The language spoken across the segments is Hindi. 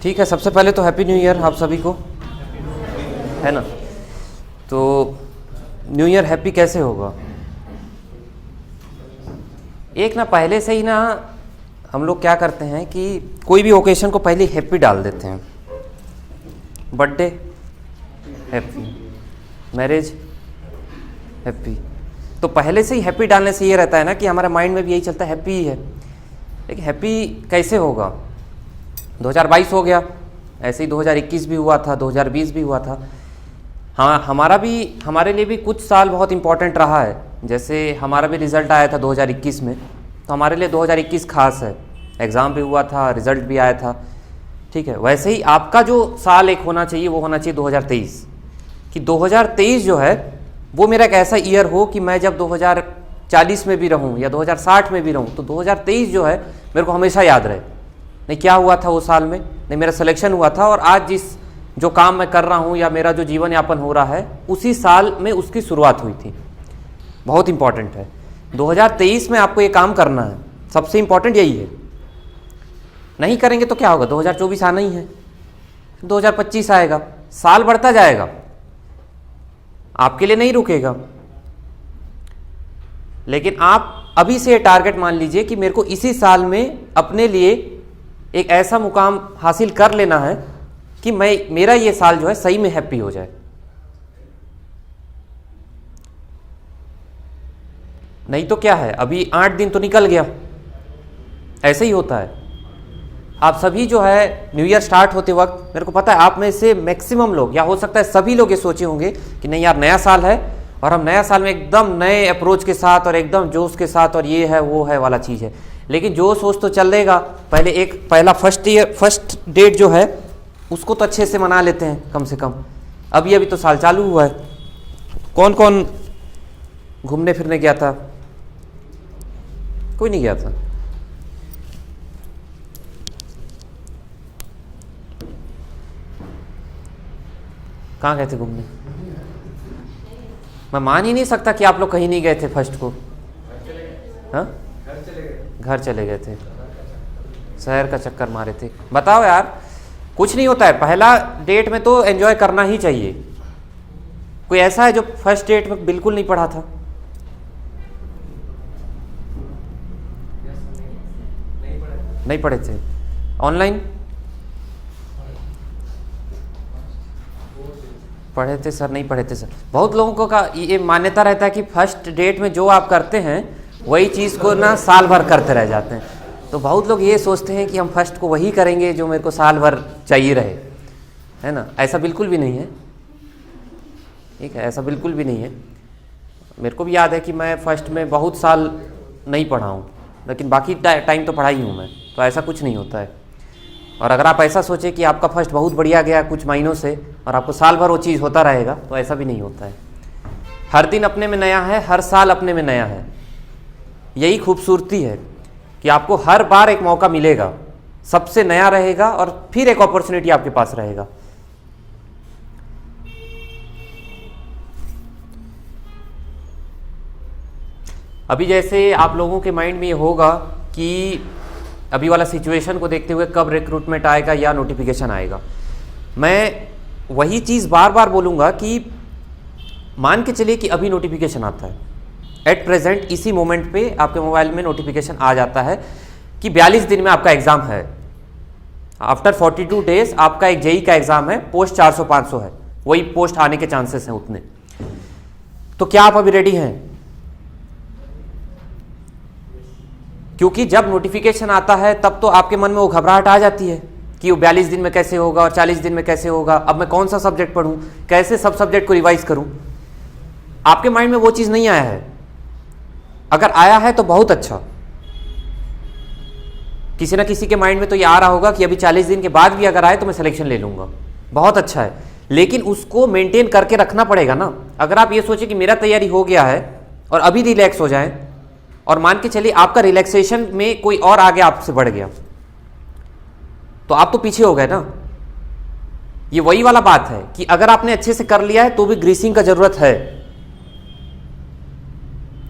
ठीक है, सबसे पहले तो हैप्पी न्यू ईयर आप सभी को, है ना। तो न्यू ईयर हैप्पी कैसे होगा? एक ना पहले से ही ना हम लोग क्या करते हैं कि कोई भी ओकेशन को पहले हैप्पी डाल देते हैं। बर्थडे हैप्पी, मैरिज हैप्पी, तो पहले से ही हैप्पी डालने से ये रहता है ना कि हमारे माइंड में भी यही चलता है हैप्पी ही है। लेकिन हैप्पी कैसे होगा? 2022 हो गया, ऐसे ही 2021 भी हुआ था, 2020 भी हुआ था। हाँ, हमारे लिए भी कुछ साल बहुत इम्पोर्टेंट रहा है। जैसे हमारा भी रिज़ल्ट आया था 2021 में, तो हमारे लिए 2021 खास है। एग्ज़ाम भी हुआ था, रिज़ल्ट भी आया था, ठीक है। वैसे ही आपका जो साल एक होना चाहिए वो होना चाहिए 2023, कि 2023 जो है वो मेरा एक ऐसा ईयर हो कि मैं जब 2040 में भी रहूं या 2060 में भी रहूं तो 2023 जो है मेरे को हमेशा याद रहे। नहीं क्या हुआ था वो साल में, नहीं मेरा सिलेक्शन हुआ था और आज जिस जो काम मैं कर रहा हूं या मेरा जो जीवन यापन हो रहा है उसी साल में उसकी शुरुआत हुई थी। बहुत इंपॉर्टेंट है। 2023 में आपको ये काम करना है, सबसे इंपॉर्टेंट यही है। नहीं करेंगे तो क्या होगा? 2024 आना ही है, 2025 आएगा, साल बढ़ता जाएगा, आपके लिए नहीं रुकेगा। लेकिन आप अभी से ये टारगेट मान लीजिए कि मेरे को इसी साल में अपने लिए एक ऐसा मुकाम हासिल कर लेना है कि मेरा ये साल जो है सही में हैप्पी हो जाए। नहीं तो क्या है, अभी 8 दिन तो निकल गया, ऐसे ही होता है। आप सभी जो है न्यू ईयर स्टार्ट होते वक्त, मेरे को पता है आप में से मैक्सिमम लोग या हो सकता है सभी लोग ये सोचे होंगे कि नहीं यार नया साल है और हम नया साल में एकदम नए अप्रोच के साथ और एकदम जोश के साथ और ये है वो है वाला चीज़ है। लेकिन जो सोच तो चलेगा, पहला फर्स्ट डेट जो है उसको तो अच्छे से मना लेते हैं कम से कम। अभी तो साल चालू हुआ है। कौन कौन घूमने फिरने गया था? कोई नहीं गया था। कहाँ गए थे घूमने? मैं मान ही नहीं सकता कि आप लोग कहीं नहीं गए थे फर्स्ट को। हाँ, घर चले गए थे, शहर का चक्कर मारे थे। बताओ यार, कुछ नहीं होता है, पहला डेट में तो एंजॉय करना ही चाहिए। कोई ऐसा है जो फर्स्ट डेट में बिल्कुल नहीं पढ़ा था? नहीं पढ़े थे। ऑनलाइन पढ़े थे सर? नहीं पढ़े थे सर। बहुत लोगों को का ये मान्यता रहता है कि फर्स्ट डेट में जो आप करते हैं वही चीज़ को ना साल भर करते रह जाते हैं। तो बहुत लोग ये सोचते हैं कि हम फर्स्ट को वही करेंगे जो मेरे को साल भर चाहिए रहे, है ना। ऐसा बिल्कुल भी नहीं है, ठीक है, ऐसा बिल्कुल भी नहीं है। मेरे को भी याद है कि मैं फर्स्ट में बहुत साल नहीं पढ़ा हूँ, लेकिन बाकी टाइम तो पढ़ा ही हूँ मैं, तो ऐसा कुछ नहीं होता है। और अगर आप ऐसा सोचें कि आपका फर्स्ट बहुत बढ़िया गया कुछ महीनों से और आपको साल भर वो चीज़ होता रहेगा, तो ऐसा भी नहीं होता है। हर दिन अपने में नया है, हर साल अपने में नया है। यही खूबसूरती है कि आपको हर बार एक मौका मिलेगा, सबसे नया रहेगा और फिर एक अपॉर्चुनिटी आपके पास रहेगा। अभी जैसे आप लोगों के माइंड में ये होगा कि अभी वाला सिचुएशन को देखते हुए कब रिक्रूटमेंट आएगा या नोटिफिकेशन आएगा। मैं वही चीज़ बार बार बोलूँगा कि मान के चलिए कि अभी नोटिफिकेशन आता है, एट प्रेजेंट इसी मोमेंट पे आपके मोबाइल में नोटिफिकेशन आ जाता है कि 42 दिन में आपका एग्ज़ाम है। आफ्टर 42 डेज आपका एक जेई का एग्ज़ाम है, पोस्ट 400-500 है, वही पोस्ट आने के चांसेस हैं उतने। तो क्या आप अभी रेडी हैं? क्योंकि जब नोटिफिकेशन आता है तब तो आपके मन में वो घबराहट आ जाती है कि वो 42 दिन में कैसे होगा और 40 दिन में कैसे होगा, अब मैं कौन सा सब्जेक्ट पढूं, कैसे सब सब्जेक्ट को रिवाइज करूं। आपके माइंड में वो चीज़ नहीं आया है। अगर आया है तो बहुत अच्छा। किसी ना किसी के माइंड में तो ये आ रहा होगा कि अभी 40 दिन के बाद भी अगर आए तो मैं सिलेक्शन ले लूंगा, बहुत अच्छा है। लेकिन उसको मेंटेन करके रखना पड़ेगा ना। अगर आप ये सोचे कि मेरा तैयारी हो गया है और अभी रिलैक्स हो जाए, और मान के चलिए आपका रिलैक्सेशन में कोई और आगे आपसे बढ़ गया, तो आप तो पीछे हो गए ना। ये वही वाला बात है कि अगर आपने अच्छे से कर लिया है तो भी ग्रीसिंग का जरूरत है।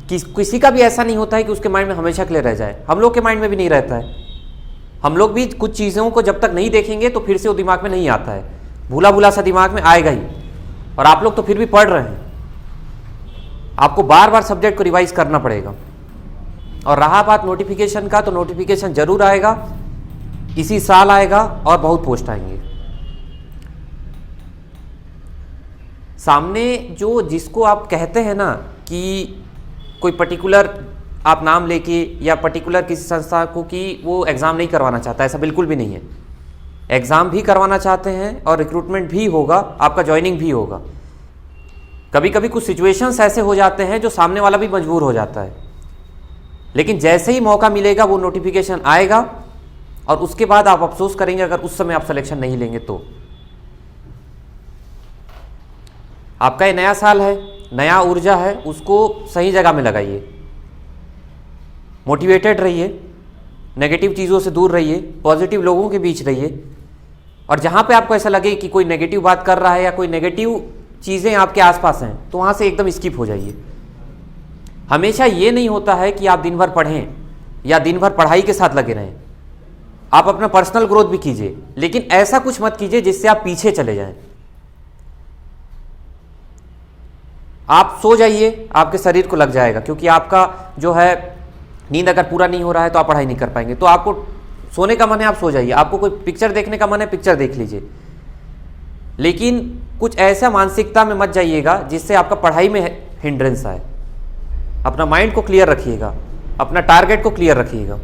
किसी का भी ऐसा नहीं होता है कि उसके माइंड में हमेशा के लिए रह जाए। हम लोग के माइंड में भी नहीं रहता है, हम लोग भी कुछ चीज़ों को जब तक नहीं देखेंगे तो फिर से वो दिमाग में नहीं आता है, भूला भूला सा दिमाग में आएगा ही। और आप लोग तो फिर भी पढ़ रहे हैं, आपको बार बार सब्जेक्ट को रिवाइज करना पड़ेगा। और रहा बात नोटिफिकेशन का, तो नोटिफिकेशन जरूर आएगा, इसी साल आएगा और बहुत पोस्ट आएंगे। सामने जो जिसको आप कहते हैं ना कि कोई पर्टिकुलर आप नाम लेके या पर्टिकुलर किसी संस्था को कि वो एग्ज़ाम नहीं करवाना चाहता, ऐसा बिल्कुल भी नहीं है। एग्ज़ाम भी करवाना चाहते हैं और रिक्रूटमेंट भी होगा, आपका ज्वाइनिंग भी होगा। कभी कभी कुछ सिचुएशंस ऐसे हो जाते हैं जो सामने वाला भी मजबूर हो जाता है, लेकिन जैसे ही मौका मिलेगा वो नोटिफिकेशन आएगा और उसके बाद आप अफसोस करेंगे अगर उस समय आप सिलेक्शन नहीं लेंगे तो। आपका ये नया साल है, नया ऊर्जा है, उसको सही जगह में लगाइए, मोटिवेटेड रहिए, नेगेटिव चीज़ों से दूर रहिए, पॉजिटिव लोगों के बीच रहिए। और जहाँ पे आपको ऐसा लगे कि कोई नेगेटिव बात कर रहा है या कोई नेगेटिव चीज़ें आपके आसपास हैं, तो वहाँ से एकदम स्किप हो जाइए। हमेशा ये नहीं होता है कि आप दिन भर पढ़ें या दिन भर पढ़ाई के साथ लगे रहें, आप अपना पर्सनल ग्रोथ भी कीजिए, लेकिन ऐसा कुछ मत कीजिए जिससे आप पीछे चले जाएं। आप सो जाइए, आपके शरीर को लग जाएगा, क्योंकि आपका जो है नींद अगर पूरा नहीं हो रहा है तो आप पढ़ाई नहीं कर पाएंगे। तो आपको सोने का मन है, आप सो जाइए, आपको कोई पिक्चर देखने का मन है, पिक्चर देख लीजिए, लेकिन कुछ ऐसा मानसिकता में मत जाइएगा जिससे आपका पढ़ाई में हिंड्रेंस आए। अपना माइंड को क्लियर रखिएगा, अपना टारगेट को क्लियर रखिएगा।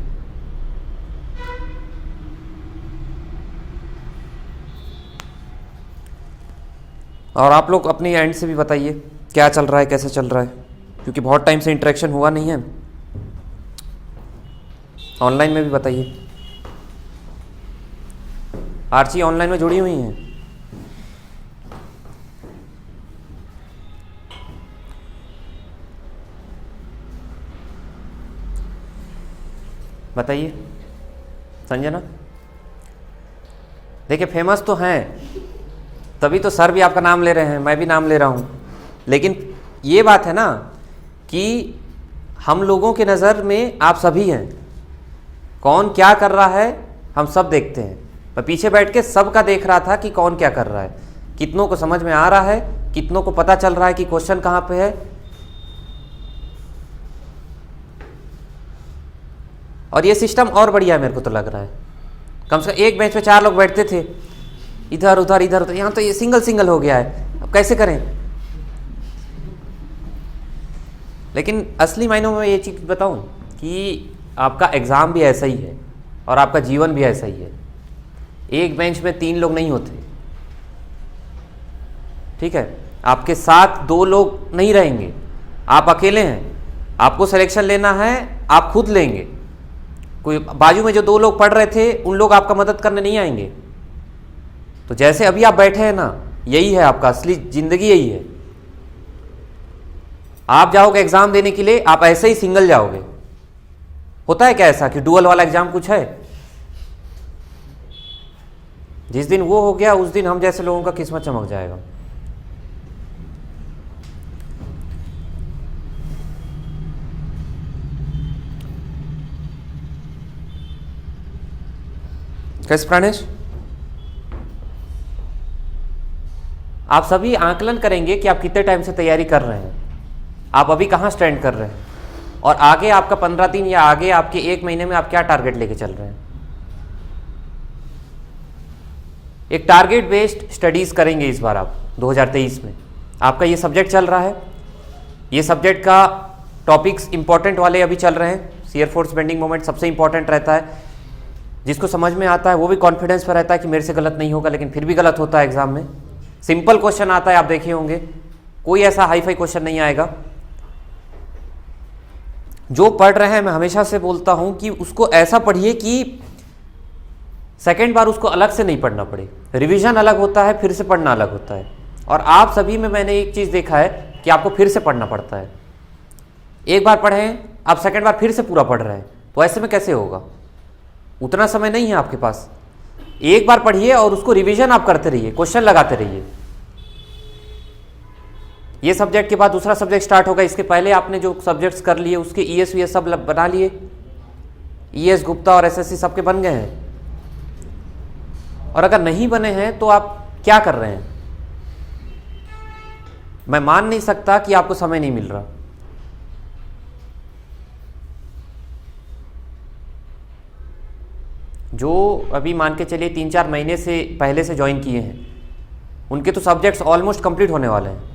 और आप लोग अपनी एंड से भी बताइए क्या चल रहा है, कैसे चल रहा है, क्योंकि बहुत टाइम से इंटरेक्शन हुआ नहीं है। ऑनलाइन में भी बताइए, आर्ची ऑनलाइन में जुड़ी हुई हैं। बताइए संजना। देखिए फेमस तो हैं, तभी तो सर भी आपका नाम ले रहे हैं, मैं भी नाम ले रहा हूँ, लेकिन ये बात है ना कि हम लोगों के नज़र में आप सभी हैं, कौन क्या कर रहा है हम सब देखते हैं। मैं पीछे बैठ के सबका देख रहा था कि कौन क्या कर रहा है, कितनों को समझ में आ रहा है, कितनों को पता चल रहा है कि क्वेश्चन कहाँ पे है। और ये सिस्टम और बढ़िया है मेरे को तो लग रहा है। कम से कम एक बेंच पे 4 लोग बैठते थे, इधर उधर इधर उधर, यहाँ तो ये सिंगल सिंगल हो गया है। अब कैसे करें? लेकिन असली मायनों में ये चीज़ बताऊं कि आपका एग्ज़ाम भी ऐसा ही है और आपका जीवन भी ऐसा ही है। एक बेंच में 3 लोग नहीं होते, ठीक है? आपके साथ 2 लोग नहीं रहेंगे, आप अकेले हैं। आपको सिलेक्शन लेना है, आप खुद लेंगे। कोई बाजू में जो 2 लोग पढ़ रहे थे उन लोग आपका मदद करने नहीं आएंगे। तो जैसे अभी आप बैठे हैं ना, यही है आपका असली जिंदगी, यही है। आप जाओगे एग्जाम देने के लिए, आप ऐसे ही सिंगल जाओगे। होता है क्या ऐसा कि डुअल वाला एग्जाम कुछ है? जिस दिन वो हो गया उस दिन हम जैसे लोगों का किस्मत चमक जाएगा। कैसे प्राणेश? आप सभी आकलन करेंगे कि आप कितने टाइम से तैयारी कर रहे हैं, आप अभी कहाँ स्टैंड कर रहे हैं, और आगे आपका 15 दिन या आगे आपके 1 महीने में आप क्या टारगेट लेके चल रहे हैं। एक टारगेट बेस्ड स्टडीज करेंगे इस बार आप 2023 में। आपका ये सब्जेक्ट चल रहा है, ये सब्जेक्ट का टॉपिक्स इंपॉर्टेंट वाले अभी चल रहे हैं। शियर फोर्स बेंडिंग मोमेंट सबसे इंपॉर्टेंट रहता है। जिसको समझ में आता है वो भी कॉन्फिडेंस पर रहता है कि मेरे से गलत नहीं होगा, लेकिन फिर भी गलत होता है एग्जाम में। सिंपल क्वेश्चन आता है, आप देखे होंगे, कोई ऐसा हाई फाई क्वेश्चन नहीं आएगा। जो पढ़ रहे हैं, मैं हमेशा से बोलता हूं कि उसको ऐसा पढ़िए कि सेकेंड बार उसको अलग से नहीं पढ़ना पड़े। रिवीजन अलग होता है, फिर से पढ़ना अलग होता है। और आप सभी में मैंने एक चीज़ देखा है कि आपको फिर से पढ़ना पड़ता है। एक बार पढ़ें, आप सेकेंड बार फिर से पूरा पढ़ रहे हैं, तो ऐसे में कैसे होगा? उतना समय नहीं है आपके पास। एक बार पढ़िए और उसको रिवीजन आप करते रहिए, क्वेश्चन लगाते रहिए। ये सब्जेक्ट के बाद दूसरा सब्जेक्ट स्टार्ट होगा, इसके पहले आपने जो सब्जेक्ट्स कर लिए उसके ईएस वीएस सब बना लिए। ईएस गुप्ता और एसएससी सबके बन गए हैं। और अगर नहीं बने हैं तो आप क्या कर रहे हैं? मैं मान नहीं सकता कि आपको समय नहीं मिल रहा। जो अभी मान के चलिए 3-4 महीने से पहले से ज्वाइन किए हैं, उनके तो सब्जेक्ट्स ऑलमोस्ट कंप्लीट होने वाले हैं।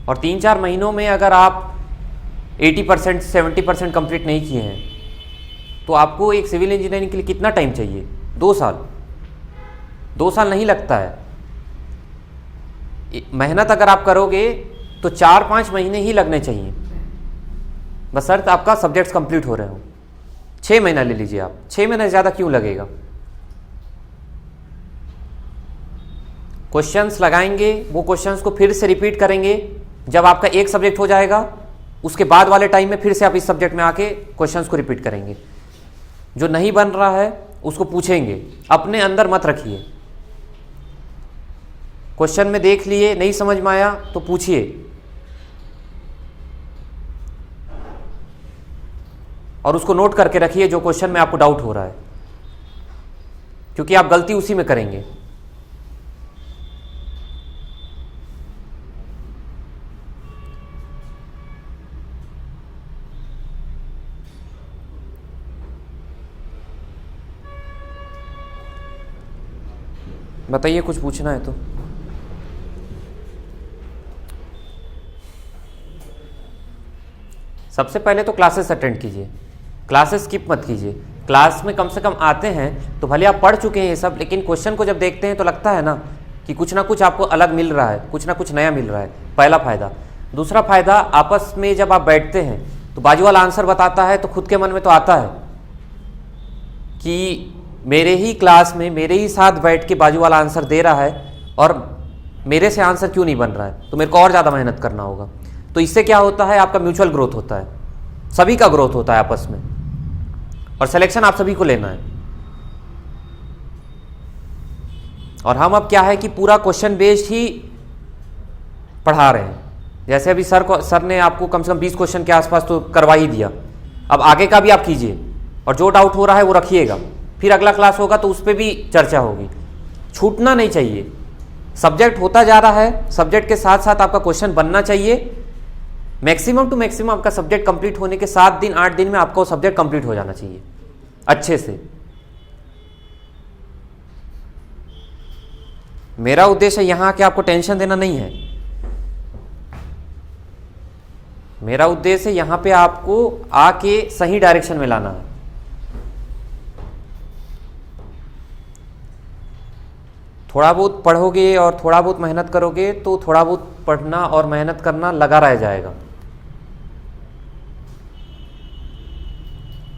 और 3-4 महीनों में अगर आप 80% 70% कंप्लीट नहीं किए हैं तो आपको एक सिविल इंजीनियरिंग के लिए कितना टाइम चाहिए? 2 साल। 2 साल नहीं लगता है। मेहनत अगर आप करोगे तो 4-5 महीने ही लगने चाहिए, बशर्त आपका सब्जेक्ट्स कंप्लीट हो रहे हो। 6 महीना ले लीजिए आप, 6 महीने ज़्यादा क्यों लगेगा? क्वेश्चंस लगाएंगे, वो क्वेश्चंस को फिर से रिपीट करेंगे। जब आपका एक सब्जेक्ट हो जाएगा उसके बाद वाले टाइम में फिर से आप इस सब्जेक्ट में आके क्वेश्चंस को रिपीट करेंगे। जो नहीं बन रहा है उसको पूछेंगे, अपने अंदर मत रखिए। क्वेश्चन में देख लिए, नहीं समझ में आया तो पूछिए। और उसको नोट करके रखिए जो क्वेश्चन में आपको डाउट हो रहा है, क्योंकि आप गलती उसी में करेंगे। बताइए, कुछ पूछना है तो। सबसे पहले तो क्लासेस अटेंड कीजिए, क्लासेस स्किप मत कीजिए। क्लास में कम से कम आते हैं तो भले आप पढ़ चुके हैं ये सब, लेकिन क्वेश्चन को जब देखते हैं तो लगता है ना कि कुछ ना कुछ आपको अलग मिल रहा है, कुछ ना कुछ नया मिल रहा है। पहला फ़ायदा। दूसरा फ़ायदा, आपस में जब आप बैठते हैं तो बाजू वाला आंसर बताता है तो खुद के मन में तो आता है कि मेरे ही क्लास में मेरे ही साथ बैठ के बाजू वाला आंसर दे रहा है और मेरे से आंसर क्यों नहीं बन रहा है, तो मेरे को और ज़्यादा मेहनत करना होगा। तो इससे क्या होता है, आपका म्यूचुअल ग्रोथ होता है, सभी का ग्रोथ होता है आपस में, और सिलेक्शन आप सभी को लेना है। और हम अब क्या है कि पूरा क्वेश्चन बेस्ड ही पढ़ा रहे हैं। जैसे अभी सर ने आपको कम से कम 20 क्वेश्चन के आसपास तो करवा ही दिया। अब आगे का भी आप कीजिए और जो डाउट हो रहा है वो रखिएगा, फिर अगला क्लास होगा तो उस पर भी चर्चा होगी। छूटना नहीं चाहिए। सब्जेक्ट होता जा रहा है, सब्जेक्ट के साथ साथ आपका क्वेश्चन बनना चाहिए। मैक्सिमम टू मैक्सिमम आपका सब्जेक्ट कंप्लीट होने के 7 दिन 8 दिन में आपका सब्जेक्ट कंप्लीट हो जाना चाहिए अच्छे से। मेरा उद्देश्य यहाँ के आपको टेंशन देना नहीं है। मेरा उद्देश्य यहाँ पे आपको आके सही डायरेक्शन में लाना है। थोड़ा बहुत पढ़ोगे और थोड़ा बहुत मेहनत करोगे तो थोड़ा बहुत पढ़ना और मेहनत करना लगा रह जाएगा।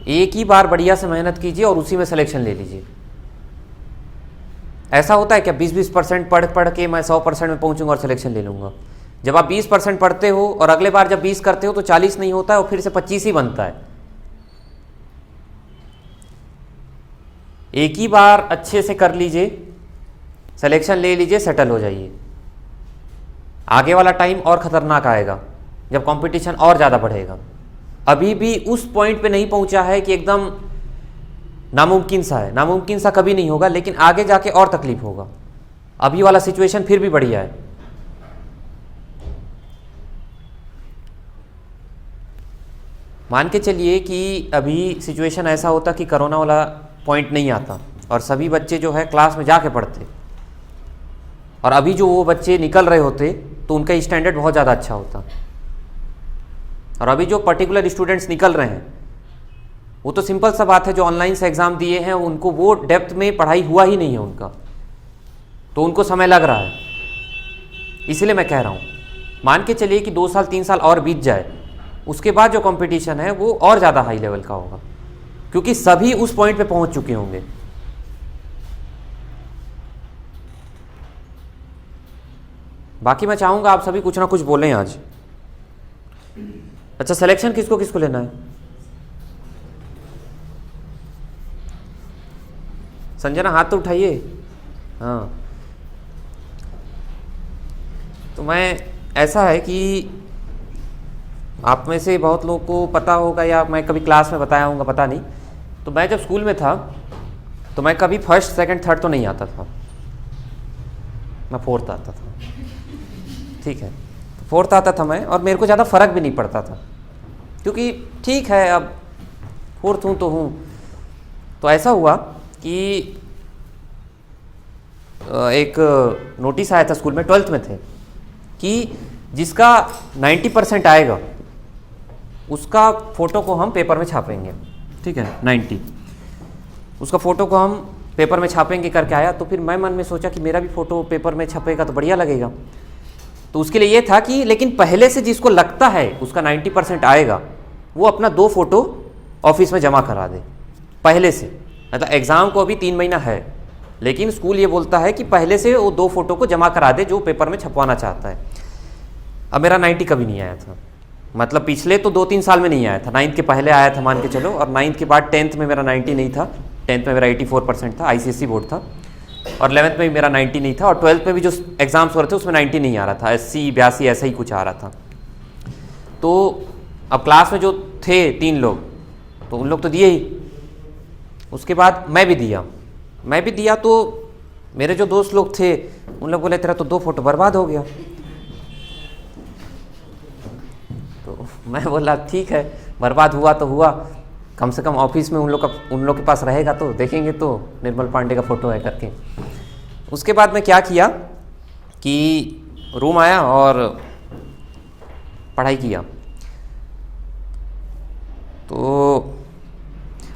एक ही बार बढ़िया से मेहनत कीजिए और उसी में सिलेक्शन ले लीजिए। ऐसा होता है क्या 20-20% पढ़ के मैं 100% में पहुंचूंगा और सिलेक्शन ले लूंगा? जब आप 20% पढ़ते हो और अगले बार जब 20 करते हो तो 40 नहीं होता है और फिर से 25 ही बनता है। एक ही बार अच्छे से कर लीजिए, सिलेक्शन ले लीजिए, सेटल हो जाइए। आगे वाला टाइम और खतरनाक आएगा जब कंपटीशन और ज़्यादा बढ़ेगा। अभी भी उस पॉइंट पे नहीं पहुंचा है कि एकदम नामुमकिन सा है। नामुमकिन सा कभी नहीं होगा, लेकिन आगे जाके और तकलीफ होगा। अभी वाला सिचुएशन फिर भी बढ़िया है। मान के चलिए कि अभी सिचुएशन ऐसा होता कि कोरोना वाला पॉइंट नहीं आता और सभी बच्चे जो है क्लास में जाके पढ़ते, और अभी जो वो बच्चे निकल रहे होते तो उनका स्टैंडर्ड बहुत ज़्यादा अच्छा होता। और अभी जो पर्टिकुलर स्टूडेंट्स निकल रहे हैं वो तो सिंपल सा बात है, जो ऑनलाइन से एग्ज़ाम दिए हैं उनको वो डेप्थ में पढ़ाई हुआ ही नहीं है उनका, तो उनको समय लग रहा है। इसलिए मैं कह रहा हूँ, मान के चलिए कि 2 साल 3 साल और बीत जाए, उसके बाद जो कंपटीशन है वो और ज़्यादा हाई लेवल का होगा, क्योंकि सभी उस पॉइंट पे पहुँच चुके होंगे। बाकी मैं चाहूँगा आप सभी कुछ ना कुछ बोलें आज। अच्छा, सिलेक्शन किसको किसको लेना है? संजना हाथ तो उठाइए। हाँ, तो मैं, ऐसा है कि आप में से बहुत लोगों को पता होगा या मैं कभी क्लास में बताया होगा, पता नहीं। तो मैं जब स्कूल में था तो मैं कभी फर्स्ट सेकंड थर्ड तो नहीं आता था, मैं फोर्थ आता था। ठीक है, तो फोर्थ आता था मैं, और मेरे को ज़्यादा फ़र्क भी नहीं पड़ता था, क्योंकि ठीक है अब फोर्थ हूँ तो हूँ। तो ऐसा हुआ कि एक नोटिस आया था स्कूल में, 12th में थे, कि जिसका 90% आएगा उसका फ़ोटो को हम पेपर में छापेंगे। ठीक है, 90 उसका फ़ोटो को हम पेपर में छापेंगे करके आया। तो फिर मैं मन में सोचा कि मेरा भी फ़ोटो पेपर में छपेगा तो बढ़िया लगेगा। तो उसके लिए ये था कि लेकिन पहले से जिसको लगता है उसका 90% आएगा वो अपना 2 फ़ोटो ऑफिस में जमा करा दे पहले से। मतलब एग्ज़ाम को अभी 3 महीना है, लेकिन स्कूल ये बोलता है कि पहले से वो 2 फ़ोटो को जमा करा दे जो पेपर में छपवाना चाहता है। अब मेरा 90 कभी नहीं आया था, मतलब पिछले तो 2-3 साल में नहीं आया था। 9th के पहले आया था मान के चलो, और 9th के बाद 10th में मेरा 90 नहीं था। 10th में मेरा 84% था, ICSE बोर्ड था, और 11th में भी मेरा 90 नहीं था, और 12th में भी जो एग्ज़ाम्स हो रहे थे उसमें 90 नहीं आ रहा था, 80 82 ऐसा ही कुछ आ रहा था। तो अब क्लास में जो थे 3 लोग, तो उन लोग तो दिए ही। उसके बाद मैं भी दिया, तो मेरे जो दोस्त लोग थे उन लोग बोले तेरा तो 2 फ़ोटो बर्बाद हो गया। तो मैं बोला ठीक है, बर्बाद हुआ तो हुआ, कम से कम ऑफिस में उन लोग के पास रहेगा तो देखेंगे तो निर्मल पांडे का फ़ोटो है करके। उसके बाद मैं क्या किया कि रूम आया और पढ़ाई किया। तो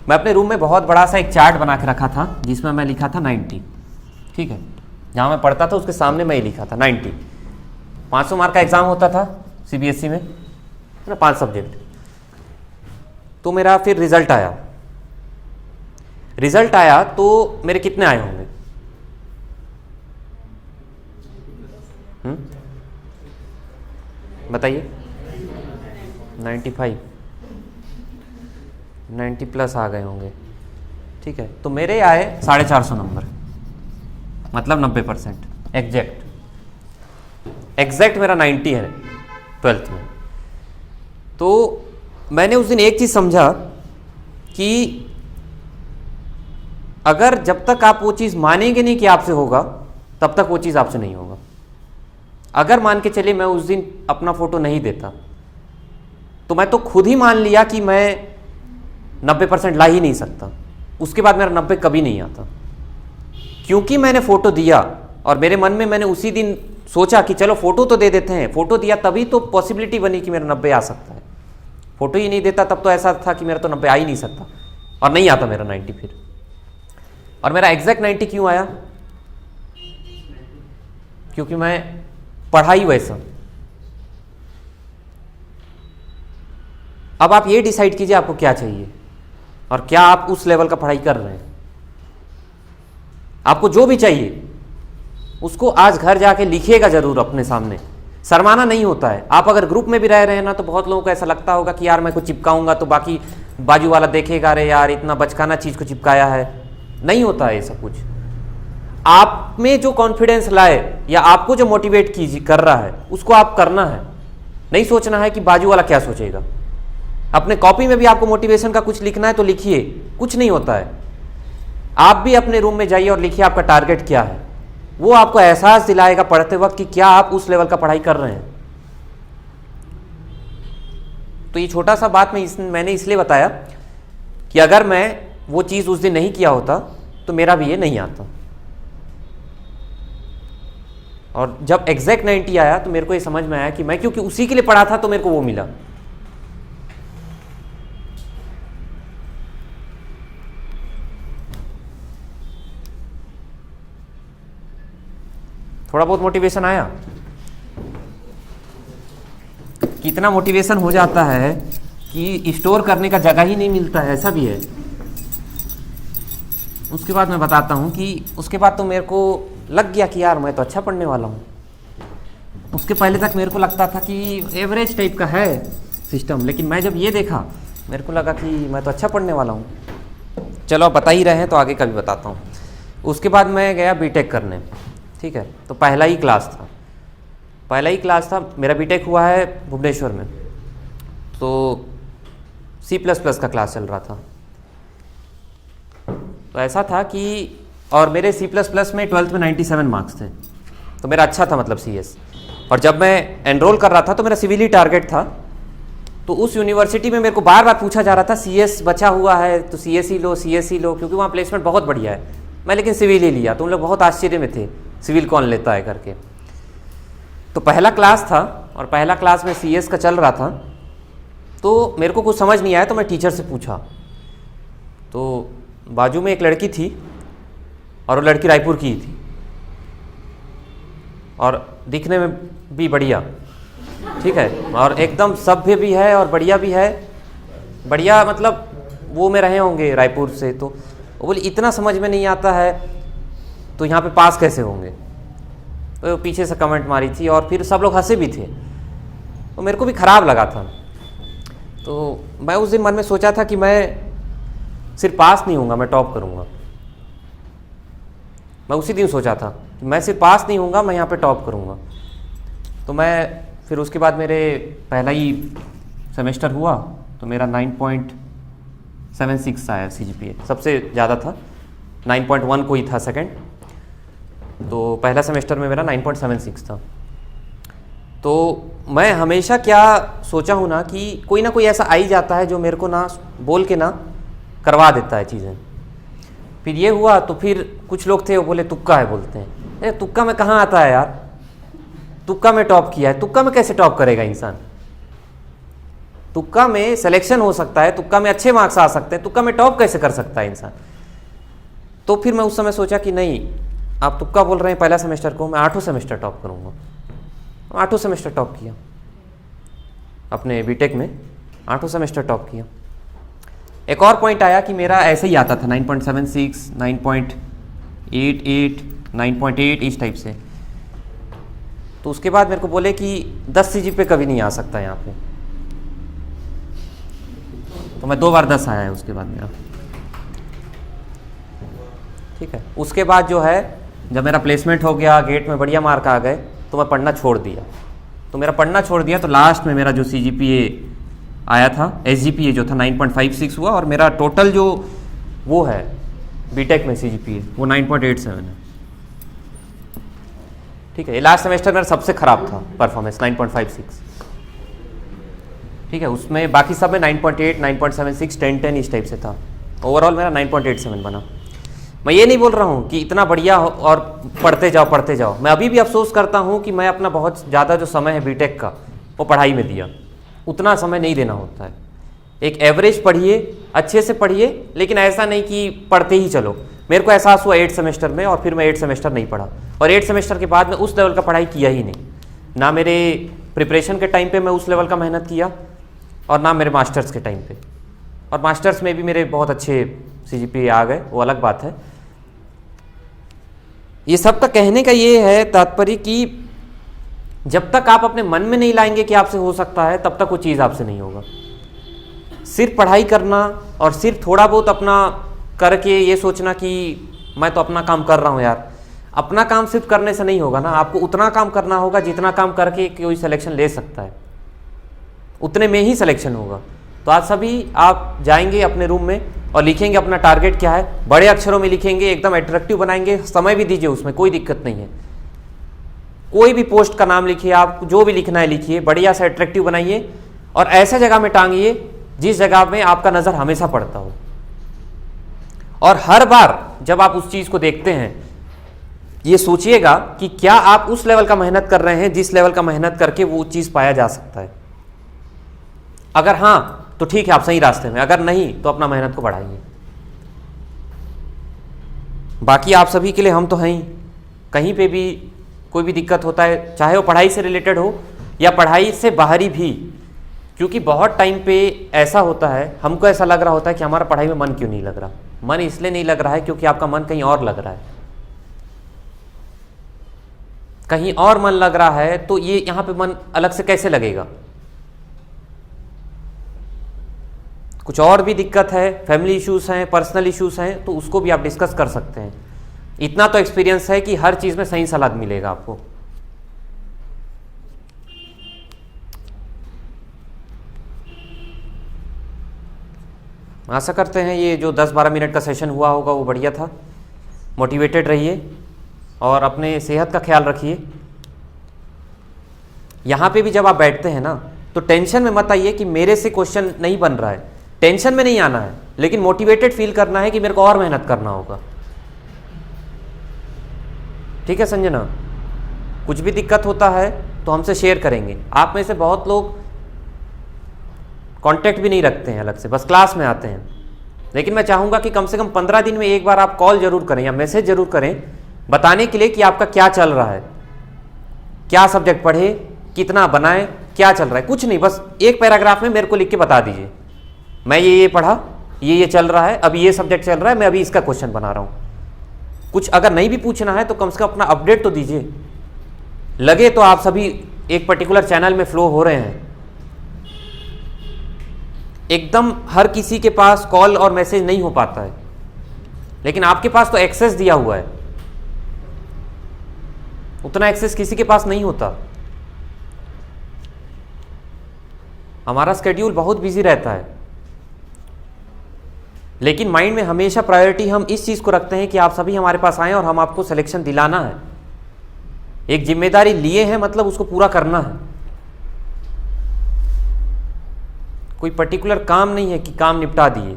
मैं अपने रूम में बहुत बड़ा सा एक चार्ट बना के रखा था जिसमें मैं लिखा था 90। ठीक है, जहाँ मैं पढ़ता था उसके सामने मैं ही लिखा था 90। 500 मार्क का एग्ज़ाम होता था CBSE में ना, 5 सब्जेक्ट। तो मेरा फिर रिज़ल्ट आया तो मेरे कितने आए होंगे? बताइए। 95, 90 प्लस आ गए होंगे। ठीक है, तो मेरे आए 450 नंबर, मतलब 90% एग्जैक्ट मेरा 90 है 12th में। तो मैंने उस दिन एक चीज़ समझा कि अगर जब तक आप वो चीज़ मानेंगे नहीं कि आपसे होगा, तब तक वो चीज़ आपसे नहीं होगा। अगर मान के चलिए मैं उस दिन अपना फ़ोटो नहीं देता, तो मैं तो खुद ही मान लिया कि मैं 90% ला ही नहीं सकता। उसके बाद मेरा 90 कभी नहीं आता, क्योंकि मैंने फ़ोटो दिया और मेरे मन में मैंने उसी दिन सोचा कि चलो फ़ोटो तो दे देते हैं। फ़ोटो दिया तभी तो पॉसिबिलिटी बनी कि मेरा 90 आ सकता है। फ़ोटो ही नहीं देता तब तो ऐसा था कि मेरा तो 90 आ ही नहीं सकता, और नहीं आता मेरा 90 फिर। और मेरा एग्जैक्ट 90 क्यों आया? क्योंकि मैं पढ़ाई वैसा। अब आप ये डिसाइड कीजिए आपको क्या चाहिए और क्या आप उस लेवल का पढ़ाई कर रहे हैं। आपको जो भी चाहिए उसको आज घर जाके लिखिएगा जरूर अपने सामने, शर्माना नहीं होता है। आप अगर ग्रुप में भी रह रहे हैं ना, तो बहुत लोगों को ऐसा लगता होगा कि यार मैं कुछ चिपकाऊंगा तो बाकी बाजू वाला देखेगा, अरे यार इतना बचकाना चीज़ को चिपकाया है। नहीं होता है ये सब कुछ। आप में जो कॉन्फिडेंस लाए या आपको जो मोटिवेट कर रहा है उसको आप करना है, नहीं सोचना है कि बाजू वाला क्या सोचेगा। अपने कॉपी में भी आपको मोटिवेशन का कुछ लिखना है तो लिखिए, कुछ नहीं होता है। आप भी अपने रूम में जाइए और लिखिए आपका टारगेट क्या है। वो आपको एहसास दिलाएगा पढ़ते वक्त कि क्या आप उस लेवल का पढ़ाई कर रहे हैं। तो ये छोटा सा बात मैंने इसलिए बताया कि अगर मैं वो चीज़ उस दिन नहीं किया होता तो मेरा भी ये नहीं आता। और जब एग्जैक्ट 90 आया तो मेरे को ये समझ में आया कि मैं क्योंकि उसी के लिए पढ़ा था तो मेरे को वो मिला। थोड़ा बहुत मोटिवेशन आया। कितना मोटिवेशन हो जाता है कि स्टोर करने का जगह ही नहीं मिलता है, ऐसा भी है। उसके बाद मैं बताता हूँ कि उसके बाद तो मेरे को लग गया कि यार मैं तो अच्छा पढ़ने वाला हूँ। उसके पहले तक मेरे को लगता था कि एवरेज टाइप का है सिस्टम, लेकिन मैं जब ये देखा मेरे को लगा कि मैं तो अच्छा पढ़ने वाला हूँ। चलो आप बता ही रहे हैं तो आगे का भी बताता हूँ। उसके बाद मैं गया बीटेक करने। ठीक है, तो पहला ही क्लास था मेरा। बीटेक हुआ है भुवनेश्वर में, तो C++ का क्लास चल रहा था। तो ऐसा था कि और मेरे C++ में 12th में 97 मार्क्स थे, तो मेरा अच्छा था मतलब CS। और जब मैं एनरोल कर रहा था तो मेरा सिविल ही टारगेट था। तो उस यूनिवर्सिटी में मेरे को बार बार पूछा जा रहा था CS बचा हुआ है तो CS ही लो, CS ही लो, क्योंकि वहाँ प्लेसमेंट बहुत बढ़िया है। मैं लेकिन सिविल ही लिया, तो उन लोग बहुत आश्चर्य में थे, सिविल कौन लेता है करके। तो पहला क्लास था और पहला क्लास में CS का चल रहा था, तो मेरे को कुछ समझ नहीं आया, तो मैं टीचर से पूछा। तो बाजू में एक लड़की थी और वो लड़की रायपुर की ही थी और दिखने में भी बढ़िया, ठीक है, और एकदम सभ्य भी है और बढ़िया भी है। बढ़िया मतलब वो में रहे होंगे रायपुर से, तो वो बोली इतना समझ में नहीं आता है तो यहाँ पे पास कैसे होंगे। तो पीछे से कमेंट मारी थी और फिर सब लोग हंसे भी थे, तो मेरे को भी ख़राब लगा था। तो मैं उस दिन मन में सोचा था कि मैं सिर्फ पास नहीं होऊंगा, मैं टॉप करूँगा। मैं उसी दिन सोचा था कि मैं सिर्फ पास नहीं होऊंगा, मैं यहाँ पे टॉप करूँगा। तो मैं फिर उसके बाद मेरे पहला ही सेमेस्टर हुआ तो मेरा 9.76 आया CGPA, सबसे ज़्यादा था। 9.1 कोई था सेकंड, तो पहला सेमेस्टर में मेरा 9.76 था। तो मैं हमेशा क्या सोचा हूँ ना कि कोई ना कोई ऐसा आ ही जाता है जो मेरे को ना बोल के ना करवा देता है चीज़ें। फिर ये हुआ तो फिर कुछ लोग थे वो बोले तुक्का है, बोलते हैं तुक्का में कहाँ आता है यार, तुक्का में टॉप किया है, तुक्का में कैसे टॉप करेगा इंसान। तुक्का में सिलेक्शन हो सकता है, तुक्का में अच्छे मार्क्स आ सकते हैं, तुक्का में टॉप कैसे कर सकता है इंसान। तो फिर मैं उस समय सोचा कि नहीं, आप तुक्का बोल रहे हैं पहला सेमेस्टर को, मैं 8 सेमेस्टर टॉप करूँगा। 8 सेमेस्टर टॉप किया अपने बीटेक में, 8 सेमेस्टर टॉप किया। एक और पॉइंट आया कि मेरा ऐसे ही आता था 9.76, 9.88, 9.8 इस टाइप से। तो उसके बाद मेरे को बोले कि 10 CGPA कभी नहीं आ सकता यहाँ पे, तो मैं 2 बार 10 आया है उसके बाद मेरा, ठीक है। उसके बाद जो है जब मेरा प्लेसमेंट हो गया, गेट में बढ़िया मार्क आ गए, तो मैं पढ़ना छोड़ दिया। तो मेरा पढ़ना छोड़ दिया तो लास्ट में मेरा जो CGPA आया था, SGPA जो था 9.56 हुआ, और मेरा टोटल जो वो है बीटेक में CGPA वो 9.87 है, ठीक है। ये लास्ट सेमेस्टर मेरा सबसे ख़राब था परफॉर्मेंस, 9.56, ठीक है। उसमें बाकी सब में 9.8, 9.76, 10 इस टाइप से था। ओवरऑल मेरा 9.87 बना। मैं ये नहीं बोल रहा हूँ कि इतना बढ़िया हो और पढ़ते जाओ पढ़ते जाओ। मैं अभी भी अफसोस करता हूँ कि मैं अपना बहुत ज़्यादा जो समय है बीटेक का वो पढ़ाई में दिया। उतना समय नहीं देना होता है। एक एवरेज पढ़िए, अच्छे से पढ़िए, लेकिन ऐसा नहीं कि पढ़ते ही चलो। मेरे को एहसास हुआ 8 सेमेस्टर में, और फिर मैं 8 सेमेस्टर नहीं पढ़ा, और 8 सेमेस्टर के बाद मैं उस लेवल का पढ़ाई किया ही नहीं। ना मेरे प्रिपरेशन के टाइम पे मैं उस लेवल का मेहनत किया, और ना मेरे मास्टर्स के टाइम पे। और मास्टर्स में भी मेरे बहुत अच्छे CGPA आ गए, वो अलग बात है। ये सब का कहने का ये है तात्पर्य कि जब तक आप अपने मन में नहीं लाएंगे कि आपसे हो सकता है, तब तक वो चीज़ आपसे नहीं होगा। सिर्फ पढ़ाई करना और सिर्फ थोड़ा बहुत अपना करके ये सोचना कि मैं तो अपना काम कर रहा हूँ यार, अपना काम सिर्फ करने से नहीं होगा ना। आपको उतना काम करना होगा जितना काम करके कोई सिलेक्शन ले सकता है, उतने में ही सिलेक्शन होगा। तो आज सभी आप जाएंगे अपने रूम में और लिखेंगे अपना टारगेट क्या है, बड़े अक्षरों में लिखेंगे, एकदम अट्रैक्टिव बनाएंगे, समय भी दीजिए उसमें, कोई दिक्कत नहीं है। कोई भी पोस्ट का नाम लिखिए, आप जो भी लिखना है लिखिए, बढ़िया से अट्रैक्टिव बनाइए, और ऐसे जगह में टांगिए जिस जगह में आपका नज़र हमेशा पड़ता हो। और हर बार जब आप उस चीज़ को देखते हैं, ये सोचिएगा कि क्या आप उस लेवल का मेहनत कर रहे हैं जिस लेवल का मेहनत करके वो चीज़ पाया जा सकता है। अगर हाँ तो ठीक है, आप सही रास्ते में, अगर नहीं तो अपना मेहनत को बढ़ाइए। बाकी आप सभी के लिए हम तो हैं ही। कहीं पे भी कोई भी दिक्कत होता है, चाहे वो पढ़ाई से रिलेटेड हो या पढ़ाई से बाहरी भी, क्योंकि बहुत टाइम पे ऐसा होता है, हमको ऐसा लग रहा होता है कि हमारा पढ़ाई में मन क्यों नहीं लग रहा। मन इसलिए नहीं लग रहा है क्योंकि आपका मन कहीं और लग रहा है। कहीं और मन लग रहा है तो ये यहाँ पे मन अलग से कैसे लगेगा। कुछ और भी दिक्कत है, फैमिली इश्यूज हैं, पर्सनल इश्यूज हैं, तो उसको भी आप डिस्कस कर सकते हैं। इतना तो एक्सपीरियंस है कि हर चीज़ में सही सलाह मिलेगा आपको। आशा करते हैं ये जो 10-12 मिनट का सेशन हुआ होगा वो बढ़िया था। मोटिवेटेड रहिए और अपने सेहत का ख्याल रखिए। यहाँ पे भी जब आप बैठते हैं ना तो टेंशन में मत आइए कि मेरे से क्वेश्चन नहीं बन रहा है, टेंशन में नहीं आना है, लेकिन मोटिवेटेड फील करना है कि मेरे को और मेहनत करना होगा। ठीक है संजना, कुछ भी दिक्कत होता है तो हमसे शेयर करेंगे। आप में से बहुत लोग कांटेक्ट भी नहीं रखते हैं अलग से, बस क्लास में आते हैं, लेकिन मैं चाहूँगा कि कम से कम 15 दिन में एक बार आप कॉल जरूर करें या मैसेज जरूर करें बताने के लिए कि आपका क्या चल रहा है, क्या सब्जेक्ट पढ़े, कितना बनाए, क्या चल रहा है। कुछ नहीं, बस एक पैराग्राफ में मेरे को लिख के बता दीजिए मैं ये पढ़ा, ये चल रहा है, अभी ये सब्जेक्ट चल रहा है, मैं अभी इसका क्वेश्चन बना रहा हूँ। कुछ अगर नहीं भी पूछना है तो कम से कम अपना अपडेट तो दीजिए। लगे तो आप सभी एक पर्टिकुलर चैनल में फ्लो हो रहे हैं। एकदम हर किसी के पास कॉल और मैसेज नहीं हो पाता है, लेकिन आपके पास तो एक्सेस दिया हुआ है, उतना एक्सेस किसी के पास नहीं होता। हमारा स्केड्यूल बहुत बिजी रहता है, लेकिन माइंड में हमेशा प्रायोरिटी हम इस चीज को रखते हैं कि आप सभी हमारे पास आएं और हम आपको सिलेक्शन दिलाना है। एक जिम्मेदारी लिए हैं मतलब उसको पूरा करना है। कोई पर्टिकुलर काम नहीं है कि काम निपटा दिए।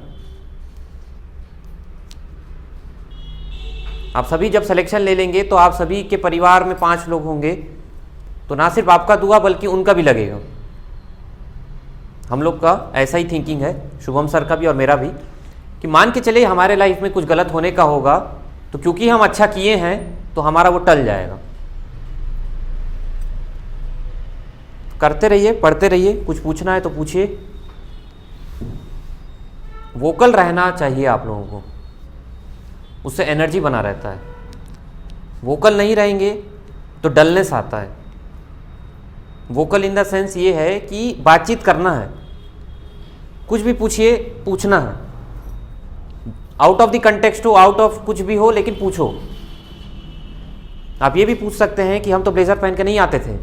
आप सभी जब सिलेक्शन ले लेंगे तो आप सभी के परिवार में 5 लोग होंगे, तो ना सिर्फ आपका दुआ बल्कि उनका भी लगेगा। हम लोग का ऐसा ही थिंकिंग है, शुभम सर का भी और मेरा भी, कि मान के चले हमारे लाइफ में कुछ गलत होने का होगा तो क्योंकि हम अच्छा किए हैं तो हमारा वो टल जाएगा। करते रहिए, पढ़ते रहिए, कुछ पूछना है तो पूछिए। वोकल रहना चाहिए आप लोगों को, उससे एनर्जी बना रहता है। वोकल नहीं रहेंगे तो डलनेस आता है। वोकल इन द सेंस ये है कि बातचीत करना है, कुछ भी पूछिए, पूछना है, आउट ऑफ द कंटेक्स्ट हो, आउट ऑफ कुछ भी हो, लेकिन पूछो। आप ये भी पूछ सकते हैं कि हम तो ब्लेजर पहन के नहीं आते थे,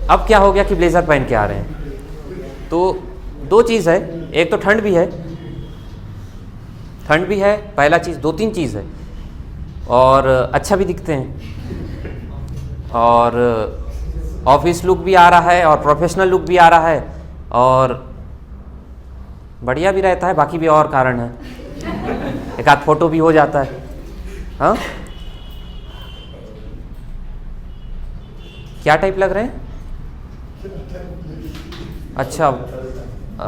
अब क्या हो गया कि ब्लेजर पहन के आ रहे हैं। तो 2 चीज़ है, एक तो ठंड भी है, ठंड भी है पहला चीज़, 2-3 चीज़ है, और अच्छा भी दिखते हैं, और ऑफिस लुक भी आ रहा है, और प्रोफेशनल लुक भी आ रहा है, और बढ़िया भी रहता है। बाकी भी और कारण है, एक आध फोटो भी हो जाता है। हाँ, क्या टाइप लग रहे हैं? अच्छा,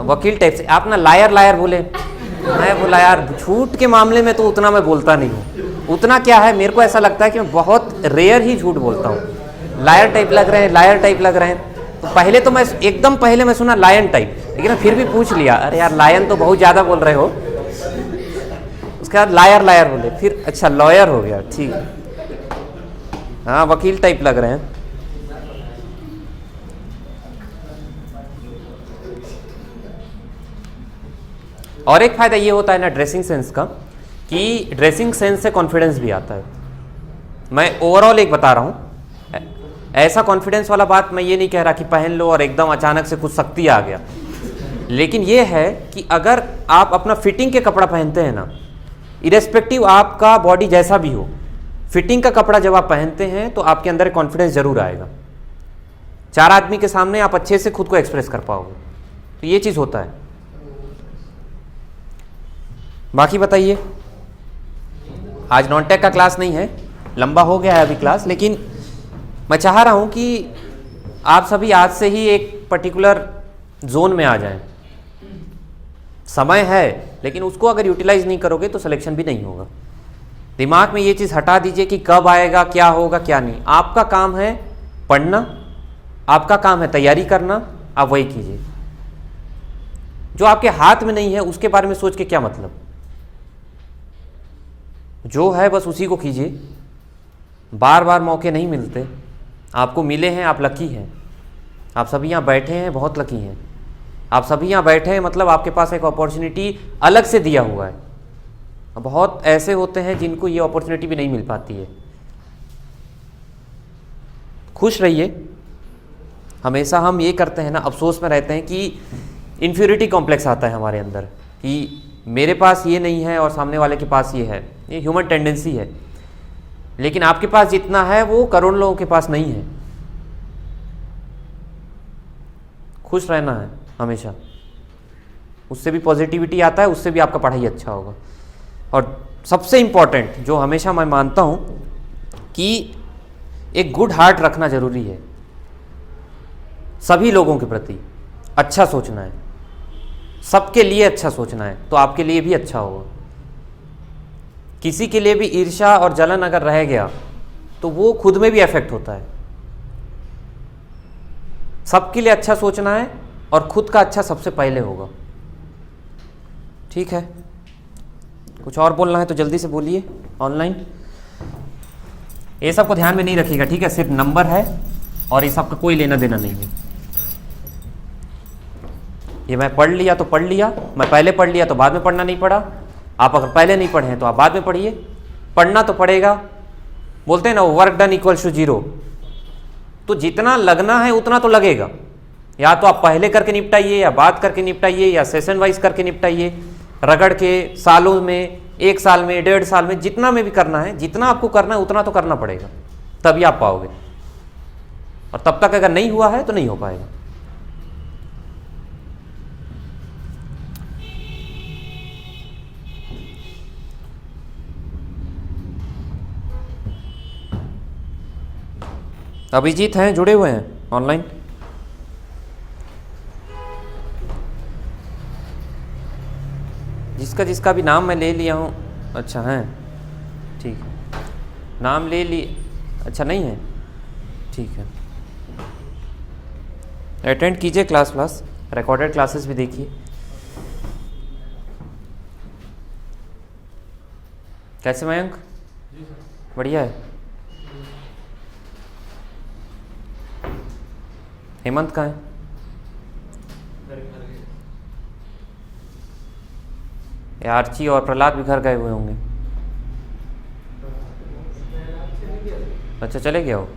वकील टाइप से। आप ना लायर लायर बोले, मैं बोला यार झूठ के मामले में तो उतना मैं बोलता नहीं हूँ। उतना क्या है, मेरे को ऐसा लगता है कि मैं बहुत रेयर ही झूठ बोलता हूँ। लायर टाइप लग रहे हैं, लायर टाइप लग रहे हैं। तो पहले तो मैं एकदम पहले मैं सुना लायन टाइप, लेकिन फिर भी पूछ लिया, अरे यार लायन तो बहुत ज़्यादा बोल रहे हो। उसके बाद लायर लायर बोले, फिर अच्छा लॉयर हो गया, ठीक। हाँ, वकील टाइप लग रहे हैं। और एक फ़ायदा ये होता है ना ड्रेसिंग सेंस का, कि ड्रेसिंग सेंस से कॉन्फिडेंस भी आता है। मैं ओवरऑल एक बता रहा हूँ, ऐसा कॉन्फिडेंस वाला बात मैं ये नहीं कह रहा कि पहन लो और एकदम अचानक से कुछ शक्ति आ गया, लेकिन ये है कि अगर आप अपना फिटिंग के कपड़ा पहनते हैं ना, इरेस्पेक्टिव आपका बॉडी जैसा भी हो, फिटिंग का कपड़ा जब आप पहनते हैं तो आपके अंदर कॉन्फिडेंस जरूर आएगा। 4 आदमी के सामने आप अच्छे से खुद को एक्सप्रेस कर पाओगे, तो ये चीज़ होता है। बाकी बताइए, आज नॉन टेक का क्लास नहीं है, लंबा हो गया है अभी क्लास, लेकिन मैं चाह रहा हूँ कि आप सभी आज से ही एक पर्टिकुलर जोन में आ जाएं। समय है, लेकिन उसको अगर यूटिलाइज नहीं करोगे तो सिलेक्शन भी नहीं होगा। दिमाग में ये चीज़ हटा दीजिए कि कब आएगा, क्या होगा, क्या नहीं। आपका काम है पढ़ना, आपका काम है तैयारी करना, आप वही कीजिए। जो आपके हाथ में नहीं है उसके बारे में सोच के क्या मतलब। जो है बस उसी को कीजिए। बार बार मौके नहीं मिलते, आपको मिले हैं, आप लकी हैं। आप सभी यहाँ बैठे हैं, बहुत लकी हैं। आप सभी यहाँ बैठे हैं मतलब आपके पास एक अपॉर्चुनिटी अलग से दिया हुआ है। बहुत ऐसे होते हैं जिनको ये अपॉर्चुनिटी भी नहीं मिल पाती है। खुश रहिए। हमेशा हम ये करते हैं ना, अफसोस में रहते हैं कि इन्फ्यूरिटी कॉम्प्लेक्स आता है हमारे अंदर कि मेरे पास ये नहीं है और सामने वाले के पास ये है। ये ह्यूमन टेंडेंसी है, लेकिन आपके पास जितना है वो करोड़ों लोगों के पास नहीं है। खुश रहना है हमेशा, उससे भी पॉजिटिविटी आता है, उससे भी आपका पढ़ाई अच्छा होगा। और सबसे इम्पॉर्टेंट जो हमेशा मैं मानता हूँ कि एक गुड हार्ट रखना ज़रूरी है। सभी लोगों के प्रति अच्छा सोचना है, सबके लिए अच्छा सोचना है, तो आपके लिए भी अच्छा होगा। किसी के लिए भी ईर्ष्या और जलन अगर रह गया तो वो खुद में भी इफेक्ट होता है। सबके लिए अच्छा सोचना है और खुद का अच्छा सबसे पहले होगा। ठीक है, कुछ और बोलना है तो जल्दी से बोलिए ऑनलाइन। ये सब को ध्यान में नहीं रखिएगा, ठीक है, सिर्फ नंबर है और ये सब का कोई लेना देना नहीं है। ये मैं पढ़ लिया तो पढ़ लिया, मैं पहले पढ़ लिया तो बाद में पढ़ना नहीं पड़ा। आप अगर पहले नहीं पढ़े हैं तो आप बाद में पढ़िए, पढ़ना तो पड़ेगा। बोलते हैं ना वर्क डन इक्वल्स टू 0, तो जितना लगना है उतना तो लगेगा। या तो आप पहले करके निपटाइए या बाद करके निपटाइए या सेशन वाइज करके निपटाइए, रगड़ के सालों में, 1 साल में, 1.5 साल में, जितना में भी करना है, जितना आपको करना है उतना तो करना पड़ेगा, तभी आप पाओगे। और तब तक अगर नहीं हुआ है तो नहीं हो पाएगा। अभिजीत हैं, जुड़े हुए हैं ऑनलाइन? जिसका जिसका भी नाम मैं ले लिया हूँ। अच्छा हैं, ठीक है, नाम ले लिए। अच्छा नहीं है, ठीक है। अटेंड कीजिए क्लास, रिकॉर्डेड क्लासेस भी देखिए। कैसे मयंक? बढ़िया है। हेमंत कहाँ है? आर्ची और प्रहलाद भी घर गए हुए होंगे। अच्छा, चले गए हो,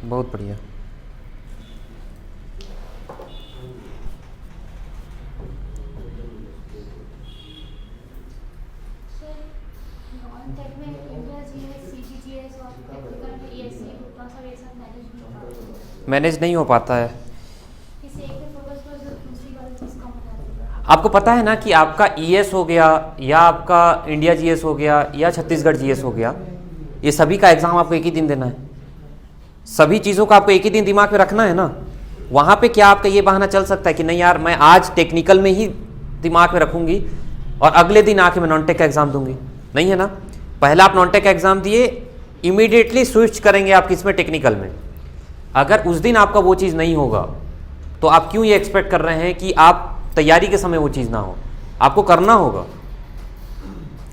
बहुत बढ़िया। मैनेज नहीं हो पाता है। आपको पता है ना कि आपका ईएस हो गया या आपका इंडिया जीएस हो गया या छत्तीसगढ़ जीएस हो गया, ये सभी का एग्जाम आपको एक ही दिन देना है। सभी चीज़ों का आपको एक ही दिन दिमाग में रखना है ना। वहाँ पे क्या आपका ये बहाना चल सकता है कि नहीं यार मैं आज टेक्निकल में ही दिमाग में रखूंगी और अगले दिन आके मैं नॉन टेक का एग्जाम दूंगी? नहीं है ना। पहला आप नॉन टेक का एग्जाम दिए, इमीडिएटली स्विच करेंगे आप किस में, टेक्निकल में। अगर उस दिन आपका वो चीज़ नहीं होगा तो आप क्यों ये एक्सपेक्ट कर रहे हैं कि आप तैयारी के समय वो चीज़ ना हो? आपको करना होगा,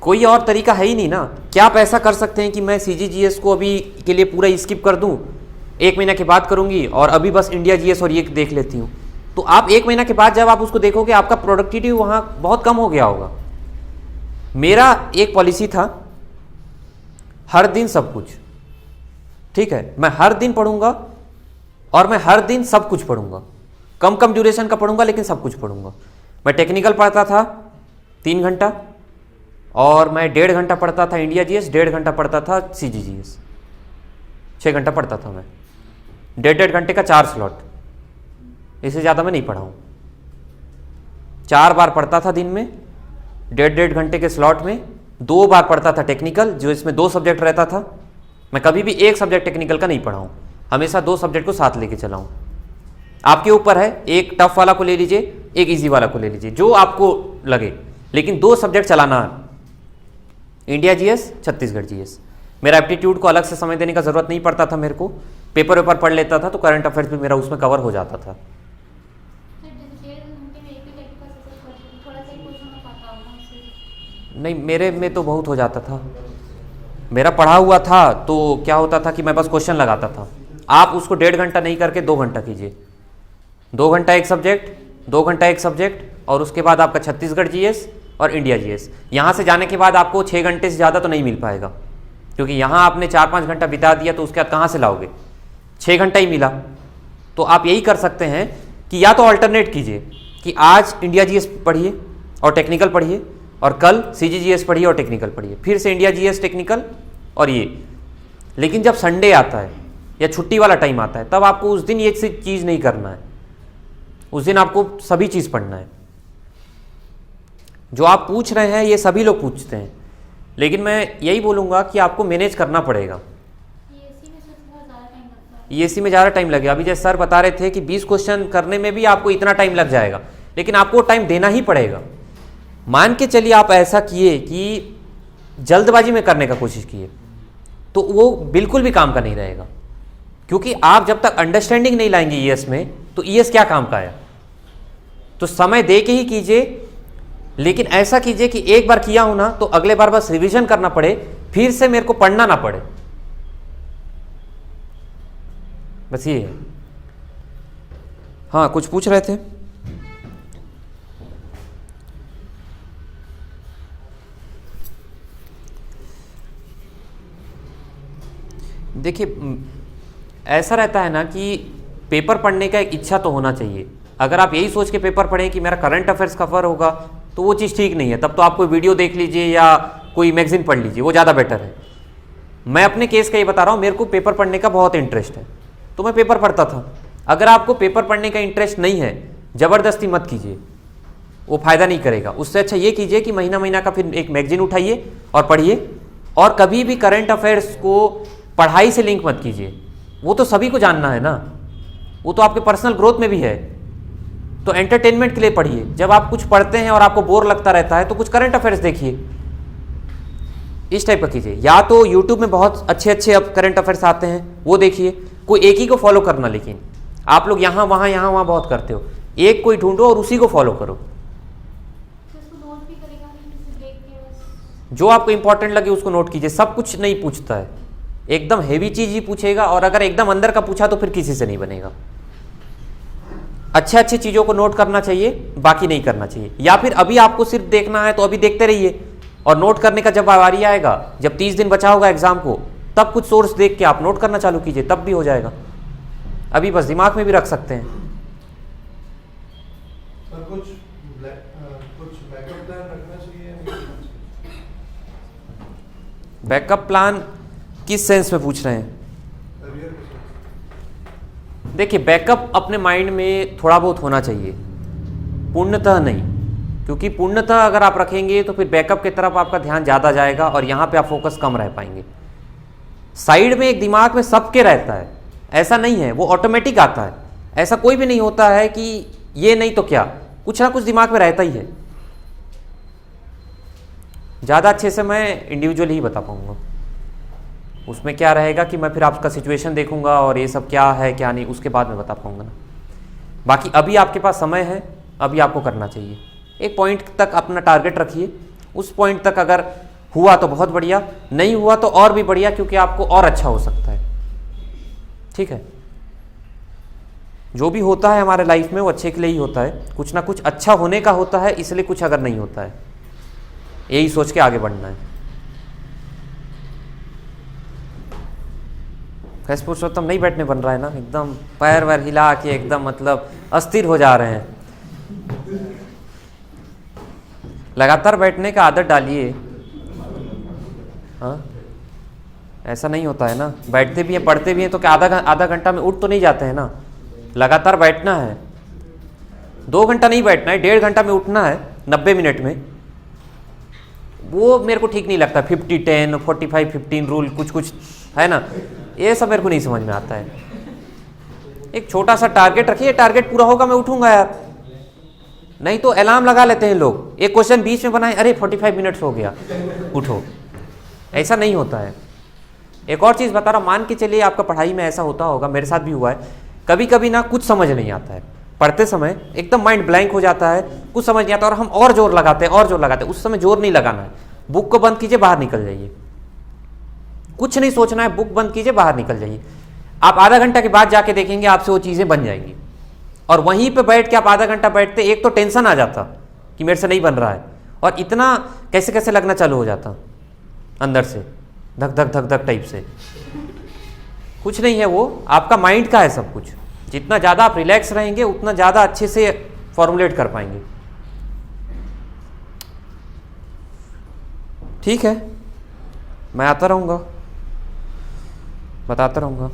कोई और तरीका है ही नहीं ना। क्या आप ऐसा कर सकते हैं कि मैं सीजीजीएस को अभी के लिए पूरा स्किप कर दूं, 1 महीना के बाद करूंगी और अभी बस इंडिया जीएस और ये देख लेती हूँ? तो आप 1 महीना के बाद जब आप उसको देखोगे आपका प्रोडक्टिविटी वहाँ बहुत कम हो गया होगा। मेरा एक पॉलिसी था, हर दिन सब कुछ, ठीक है, मैं हर दिन पढ़ूंगा और मैं हर दिन सब कुछ पढ़ूंगा। कम कम ड्यूरेशन का पढ़ूंगा लेकिन सब कुछ पढ़ूंगा। मैं टेक्निकल पढ़ता था 3 घंटा और मैं 1.5 घंटा पढ़ता था इंडिया जीएस, 1.5 घंटा पढ़ता था सीजीजीएस, 6 घंटा पढ़ता था मैं। 1.5 घंटे का 4 स्लॉट, इससे ज़्यादा मैं नहीं पढ़ा हूँ। 4 बार पढ़ता था दिन में, 1.5 घंटे के स्लॉट में 2 बार पढ़ता था टेक्निकल, जो इसमें 2 सब्जेक्ट रहता था। मैं कभी भी एक सब्जेक्ट टेक्निकल का नहीं पढ़ा हूँ, हमेशा 2 सब्जेक्ट को साथ लेके चला हूँ। आपके ऊपर है, एक टफ वाला को ले लीजिए, एक इजी वाला को ले लीजिए, जो आपको लगे, लेकिन 2 सब्जेक्ट चलाना है, इंडिया जीएस, छत्तीसगढ़ जीएस। मेरा एप्टीट्यूड को अलग से समय देने का जरूरत नहीं पड़ता था। मेरे को पेपर वेपर पढ़ लेता था तो करंट अफेयर्स भी मेरा उसमें कवर हो जाता था। नहीं, मेरे में तो बहुत हो जाता था। मेरा पढ़ा हुआ था तो क्या होता था कि मैं बस क्वेश्चन लगाता था। आप उसको 1.5 घंटा नहीं करके 2 घंटा कीजिए। 2 घंटा एक सब्जेक्ट, 2 घंटा एक सब्जेक्ट, और उसके बाद आपका छत्तीसगढ़ जीएस और इंडिया जीएस। यहाँ से जाने के बाद आपको 6 घंटे से ज़्यादा तो नहीं मिल पाएगा, क्योंकि यहाँ आपने 4-5 घंटा बिता दिया तो उसके बाद कहाँ से लाओगे? 6 घंटा ही मिला। तो आप यही कर सकते हैं कि या तो ऑल्टरनेट कीजिए कि आज इंडिया जीएस पढ़िए और टेक्निकल पढ़िए, और कल सीजीजीएस पढ़िए और टेक्निकल पढ़िए, फिर से इंडिया जीएस टेक्निकल और ये। लेकिन जब संडे आता है या छुट्टी वाला टाइम आता है, तब आपको उस दिन एक सी चीज़ नहीं करना है, उस दिन आपको सभी चीज़ पढ़ना है। जो आप पूछ रहे हैं ये सभी लोग पूछते हैं, लेकिन मैं यही बोलूँगा कि आपको मैनेज करना पड़ेगा। ईएससी में ज़्यादा टाइम लगेगा। अभी जैसे सर बता रहे थे कि 20 क्वेश्चन करने में भी आपको इतना टाइम लग जाएगा, लेकिन आपको टाइम देना ही पड़ेगा। मान के चलिए आप ऐसा किए कि जल्दबाजी में करने का कोशिश किए, तो वो बिल्कुल भी काम का नहीं रहेगा, क्योंकि आप जब तक अंडरस्टैंडिंग नहीं लाएंगे ईएस में, तो ईएस क्या काम का है। तो समय दे के ही कीजिए, लेकिन ऐसा कीजिए कि एक बार किया हो ना तो अगले बार बस रिवीजन करना पड़े, फिर से मेरे को पढ़ना ना पड़े, बस ये है। हाँ, कुछ पूछ रहे थे? देखिए, ऐसा रहता है ना कि पेपर पढ़ने का एक इच्छा तो होना चाहिए। अगर आप यही सोच के पेपर पढ़ें कि मेरा करंट अफेयर्स कवर होगा, तो वो चीज़ ठीक नहीं है। तब तो आप कोई वीडियो देख लीजिए या कोई मैगजीन पढ़ लीजिए, वो ज़्यादा बेटर है। मैं अपने केस का ये बता रहा हूँ, मेरे को पेपर पढ़ने का बहुत इंटरेस्ट है, तो मैं पेपर पढ़ता था। अगर आपको पेपर पढ़ने का इंटरेस्ट नहीं है, ज़बरदस्ती मत कीजिए, वो फ़ायदा नहीं करेगा। उससे अच्छा ये कीजिए कि महीना महीना का फिर एक मैगजीन उठाइए और पढ़िए, और कभी भी करंट अफेयर्स को पढ़ाई से लिंक मत कीजिए। वो तो सभी को जानना है ना, वो तो आपके पर्सनल ग्रोथ में भी है। तो एंटरटेनमेंट के लिए पढ़िए। जब आप कुछ पढ़ते हैं और आपको बोर लगता रहता है, तो कुछ करंट अफेयर्स देखिए, इस टाइप का कीजिए। या तो यूट्यूब में बहुत अच्छे अच्छे अब करंट अफेयर्स आते हैं, वो देखिए। कोई एक ही को फॉलो करना, लेकिन आप लोग यहाँ वहाँ बहुत करते हो, एक कोई ढूंढो और उसी को फॉलो करो। जो आपको इंपॉर्टेंट लगे उसको नोट कीजिए। सब कुछ नहीं पूछता है, एकदम हेवी चीज ही पूछेगा, और अगर एकदम अंदर का पूछा तो फिर किसी से नहीं बनेगा। अच्छे अच्छी चीज़ों को नोट करना चाहिए, बाकी नहीं करना चाहिए। या फिर अभी आपको सिर्फ देखना है तो अभी देखते रहिए, और नोट करने का जब बारी आएगा, जब 30 दिन बचा होगा एग्जाम को, तब कुछ सोर्स देख के आप नोट करना चालू कीजिए, तब भी हो जाएगा। अभी बस दिमाग में भी रख सकते हैं। सर, कुछ बैकअप प्लान रखना चाहिए? बैकअप प्लान किस सेंस में पूछ रहे हैं? देखिए, बैकअप अपने माइंड में थोड़ा बहुत होना चाहिए, पूर्णतः नहीं, क्योंकि पूर्णतः अगर आप रखेंगे तो फिर बैकअप की तरफ आपका ध्यान ज़्यादा जाएगा और यहाँ पे आप फोकस कम रह पाएंगे। साइड में एक दिमाग में सबके रहता है, ऐसा नहीं है, वो ऑटोमेटिक आता है। ऐसा कोई भी नहीं होता है कि ये नहीं तो क्या, कुछ ना कुछ दिमाग में रहता ही है। ज़्यादा अच्छे से मैं इंडिविजुअल ही बता पाऊँगा। उसमें क्या रहेगा कि मैं फिर आपका सिचुएशन देखूंगा और ये सब क्या है क्या नहीं, उसके बाद मैं बता पाऊंगा ना। बाकी अभी आपके पास समय है, अभी आपको करना चाहिए। एक पॉइंट तक अपना टारगेट रखिए, उस पॉइंट तक अगर हुआ तो बहुत बढ़िया, नहीं हुआ तो और भी बढ़िया, क्योंकि आपको और अच्छा हो सकता है। ठीक है, जो भी होता है हमारे लाइफ में वो अच्छे के लिए ही होता है, कुछ ना कुछ अच्छा होने का होता है, इसलिए कुछ अगर नहीं होता है, यही सोच के आगे बढ़ना है। कैसे पुरुषोत्तम नहीं बैठने बन रहा है ना, एकदम पैर वैर हिला के एकदम मतलब अस्थिर हो जा रहे हैं। लगातार बैठने का आदत डालिए। हाँ, ऐसा नहीं होता है ना, बैठते भी हैं पढ़ते भी हैं तो क्या आधा घंटा में उठ तो नहीं जाते हैं ना। लगातार बैठना है, 2 घंटा नहीं बैठना है, 1.5 घंटा में उठना है, 90 मिनट में। वो मेरे को ठीक नहीं लगता, 50-10, 45-15 रूल कुछ है ना, ये सब मेरे को नहीं समझ में आता है। एक छोटा सा टारगेट रखिए, टारगेट पूरा होगा मैं उठूंगा यार। नहीं तो अलार्म लगा लेते हैं लोग, एक क्वेश्चन बीच में बनाए, अरे 45 मिनट्स हो गया, उठो। ऐसा नहीं होता है। एक और चीज़ बता रहा हूँ, मान के चलिए आपका पढ़ाई में ऐसा होता होगा, मेरे साथ भी हुआ है, कभी कभी ना कुछ समझ नहीं आता है, पढ़ते समय एकदम माइंड ब्लैंक हो जाता है, कुछ समझ नहीं आता और हम और जोर लगाते हैं। उस समय जोर नहीं लगाना है, बुक को बंद कीजिए, बाहर निकल जाइए, कुछ नहीं सोचना है, बुक बंद कीजिए, बाहर निकल जाइए। आप आधा घंटा के बाद जाके देखेंगे आपसे वो चीज़ें बन जाएंगी। और वहीं पे बैठ के आप आधा घंटा बैठते, एक तो टेंशन आ जाता कि मेरे से नहीं बन रहा है, और इतना कैसे कैसे लगना चालू हो जाता अंदर से, धक धक धक धक टाइप से। कुछ नहीं है, वो आपका माइंड का है सब कुछ। जितना ज़्यादा आप रिलैक्स रहेंगे उतना ज़्यादा अच्छे से फॉर्मुलेट कर पाएंगे। ठीक है, मैं आता रहूँगा, बताता रहूँगा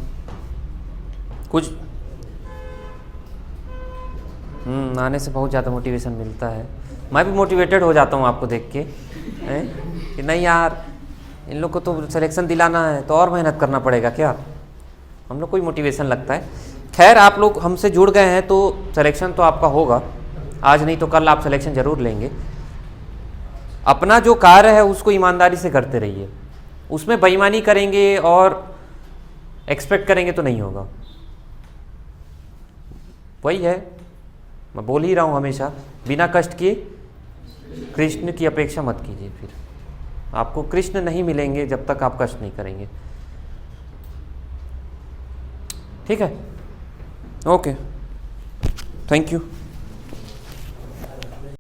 कुछ। आने से बहुत ज़्यादा मोटिवेशन मिलता है। मैं भी मोटिवेटेड हो जाता हूँ आपको देख के, हैं कि नहीं यार इन लोग को तो सिलेक्शन दिलाना है तो और मेहनत करना पड़ेगा क्या, हम लोग को ही मोटिवेशन लगता है। खैर आप लोग हमसे जुड़ गए हैं तो सिलेक्शन तो आपका होगा, आज नहीं तो कल आप सिलेक्शन ज़रूर लेंगे। अपना जो कार्य है उसको ईमानदारी से करते रहिए, उसमें बेईमानी करेंगे और एक्सपेक्ट करेंगे तो नहीं होगा। वही है, मैं बोल ही रहा हूँ हमेशा, बिना कष्ट किए कृष्ण की अपेक्षा मत कीजिए। फिर आपको कृष्ण नहीं मिलेंगे जब तक आप कष्ट नहीं करेंगे। ठीक है, ओके, थैंक यू।